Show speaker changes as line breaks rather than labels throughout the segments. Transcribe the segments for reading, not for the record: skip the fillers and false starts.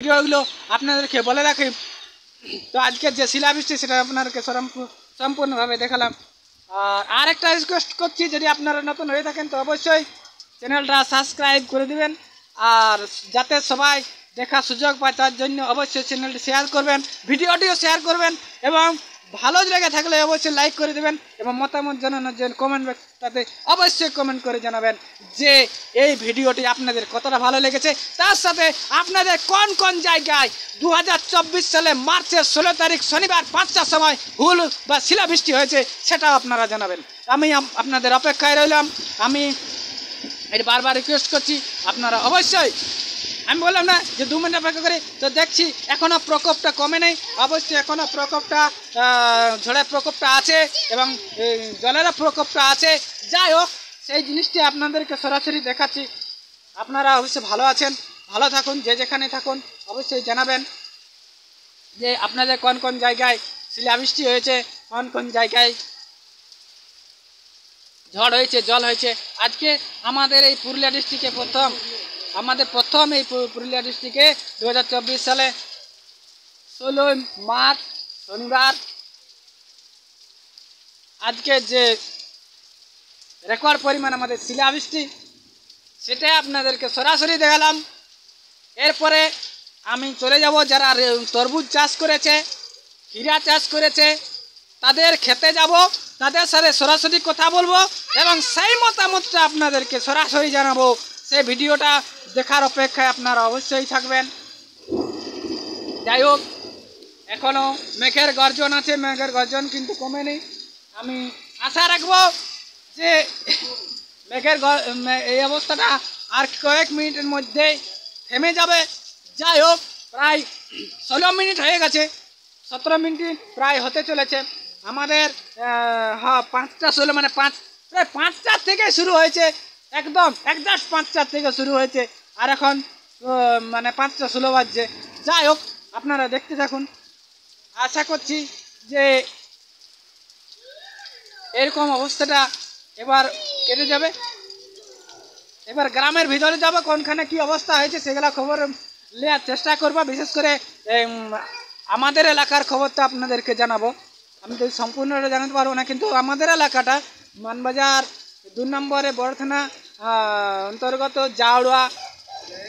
ভিডিওগুলো আপনাদেরকে বলে রাখি। তো আজকের যে শিলাবৃষ্টি সেটা আপনাদেরকে সম্পূর্ণভাবে দেখালাম। আর একটা রিকোয়েস্ট করছি, যদি আপনারা নতুন হয়ে থাকেন তো অবশ্যই চ্যানেলটা সাবস্ক্রাইব করে দিবেন, আর যাতে সবাই দেখার সুযোগ পায় তার জন্য অবশ্যই চ্যানেলটি শেয়ার করবেন, ভিডিওটিও শেয়ার করবেন, এবং ভালো লেগে থাকলে অবশ্যই লাইক করে দেবেন, এবং মতামত জানানোর জন্য কমেন্ট বক্সটাতে অবশ্যই কমেন্ট করে জানাবেন যে এই ভিডিওটি আপনাদের কতটা ভালো লেগেছে। তার সাথে আপনাদের কোন কোন জায়গায় 2024 সালে মার্চের 16 তারিখ শনিবার 5টার সময় হুল বা শিলাবৃষ্টি হয়েছে সেটাও আপনারা জানাবেন। আমি আপনাদের অপেক্ষায় রইলাম। আমি এটা বারবার রিকোয়েস্ট করছি, আপনারা অবশ্যই, আমি বললাম না যে 2 মিনিট অপেক্ষা করে, তো দেখছি এখনও প্রকোপটা কমে নেই। অবশ্যই এখনও প্রকোপটা, ঝড়ের প্রকোপটা আছে এবং জলেরও প্রকোপটা আছে। যাই হোক, সেই জিনিসটি আপনাদেরকে সরাসরি দেখাচ্ছি। আপনারা অবশ্যই ভালো আছেন, ভালো থাকুন, যে যেখানে থাকুন অবশ্যই জানাবেন যে আপনাদের কোন কোন জায়গায় শিলাবৃষ্টি হয়েছে, কোন কোন জায়গায় ঝড় হয়েছে, জল হয়েছে। আজকে আমাদের এই পুরুলিয়া ডিস্ট্রিক্টে প্রথম এই পুরুলিয়া ডিস্ট্রিক্টে 2024 সালে 16 মার্চ শনিবার আজকে যে রেকর্ড পরিমাণ আমাদের শিলাবৃষ্টি সেটা আপনাদেরকে সরাসরি দেখালাম। এরপরে আমি চলে যাব যারা তরমুজ চাষ করেছে, হীরা চাষ করেছে, তাদের খেতে যাব, তাদের সাথে সরাসরি কথা বলবো এবং সেই মতামতটা আপনাদেরকে সরাসরি জানাবো। সেই ভিডিওটা দেখার অপেক্ষায় আপনারা অবশ্যই থাকবেন। যাই হোক, এখনও মেঘের গর্জন আছে, মেঘের গর্জন কিন্তু কমেনি। আমি আশা রাখবো যে এই অবস্থাটা আর কয়েক মিনিটের মধ্যেই থেমে যাবে। যাই হোক, প্রায় 16 মিনিট হয়ে গেছে, 17 মিনিট প্রায় হতে চলেছে আমাদের। 5টা 16 মানে প্রায় 5টার থেকে শুরু হয়েছে, একদম একজাস্ট 5টার থেকে শুরু হয়েছে, আর এখন মানে 5টা 16 বাজছে। যাই হোক, আপনারা দেখতে থাকুন। আশা করছি যে এরকম অবস্থাটা এবার কেটে যাবে। এবার গ্রামের ভিতরে যাবো, কোনখানে কি অবস্থা হয়েছে সেগুলো খবর নেওয়ার চেষ্টা করবো। বিশেষ করে আমাদের এলাকার খবরটা আপনাদেরকে জানাবো। আমি তো সম্পূর্ণটা জানাতে পারবো না, কিন্তু আমাদের এলাকাটা মানবাজার 2 নম্বরে বড় থানা অন্তর্গত জাউড়া,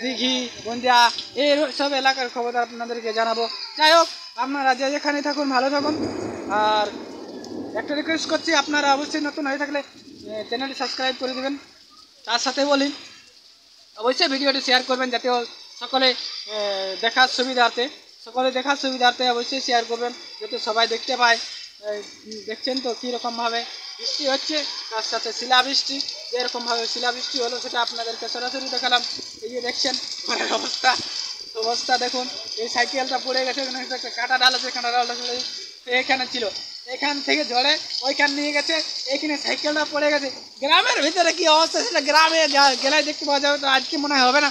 দিঘি, গঞ্জা, এই সব এলাকার খবর আপনাদেরকে জানাবো। যাই হোক, আপনারা যে যেখানে থাকুন ভালো থাকুন। আর একটা রিকোয়েস্ট করছি, আপনারা অবশ্যই নতুন হয়ে থাকলে চ্যানেলটি সাবস্ক্রাইব করে দেবেন। তার সাথে বলি অবশ্যই ভিডিওটি শেয়ার করবেন, যাতে সকলে দেখার সুবিধার্থে অবশ্যই শেয়ার করবেন, যাতে সবাই দেখতে পায়। দেখছেন তো কীরকমভাবে বৃষ্টি হচ্ছে, তার সাথে শিলাবৃষ্টি, যেরকমভাবে শিলাবৃষ্টি হলো সেটা আপনাদেরকে সরাসরি দেখালাম। এই যে দেখছেন ঘরের অবস্থা দেখুন। এই সাইকেলটা পড়ে গেছে, একটা কাঁটা ডাল আছে, কাঁটা ডালটা এখানে ছিল, এখান থেকে ঝড়ে ওইখান নিয়ে গেছে, এইখানে সাইকেলটা পড়ে গেছে। গ্রামের ভিতরে কি অবস্থা সেটা গ্রামে গেলে দেখতে পাওয়া যাবে। তো আজকে মনে হয় হবে না,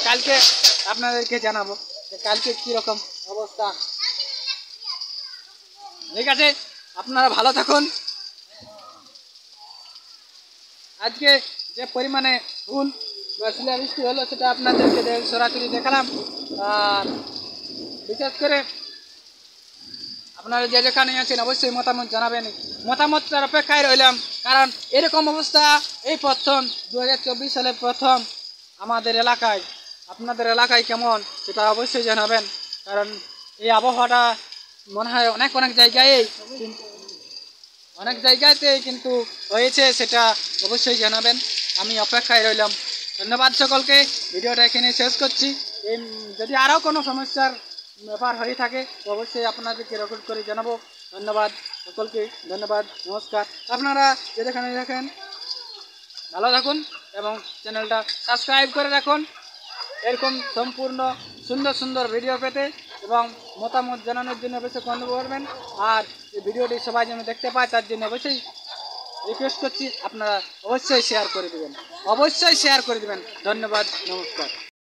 কালকে আপনাদেরকে জানাবো যে কালকে কীরকম অবস্থা। ঠিক আছে, আপনারা ভালো থাকুন। আজকে যে পরিমাণে ফুল বা শিলাবৃষ্টি হলো সেটা আপনাদেরকে সরাসরি দেখালাম। আর বিশেষ করে আপনারা যে যেখানে আছেন অবশ্যই মতামত জানাবেন, মতামতটার অপেক্ষায় রইলাম। কারণ এরকম অবস্থা এই প্রথম 2024 সালে প্রথম আমাদের এলাকায়। আপনাদের এলাকায় কেমন সেটা অবশ্যই জানাবেন, কারণ এই আবহাওয়াটা মনে হয় অনেক জায়গাতে কিন্তু হয়েছে, সেটা অবশ্যই জানাবেন। আমি অপেক্ষায় রইলাম। ধন্যবাদ সকলকে। ভিডিওটা এখানে শেষ করছি। যদি আরও কোনো সমস্যার ব্যাপার হয়ে থাকে তো অবশ্যই আপনাদেরকে রেকর্ড করে জানাবো। ধন্যবাদ সকলকে, ধন্যবাদ, নমস্কার। আপনারা যেখানে দেখেন ভালো থাকুন এবং চ্যানেলটা সাবস্ক্রাইব করে রাখুন এরকম সম্পূর্ণ সুন্দর ভিডিও পেতে, এবং মতামত জানানোর জন্য অবশ্যই কমেন্ট করবেন। আর এই ভিডিওটি সবাই যেন দেখতে পায় তার জন্য অবশ্যই রিকোয়েস্ট করছি, আপনারা অবশ্যই শেয়ার করে দেবেন। ধন্যবাদ, নমস্কার।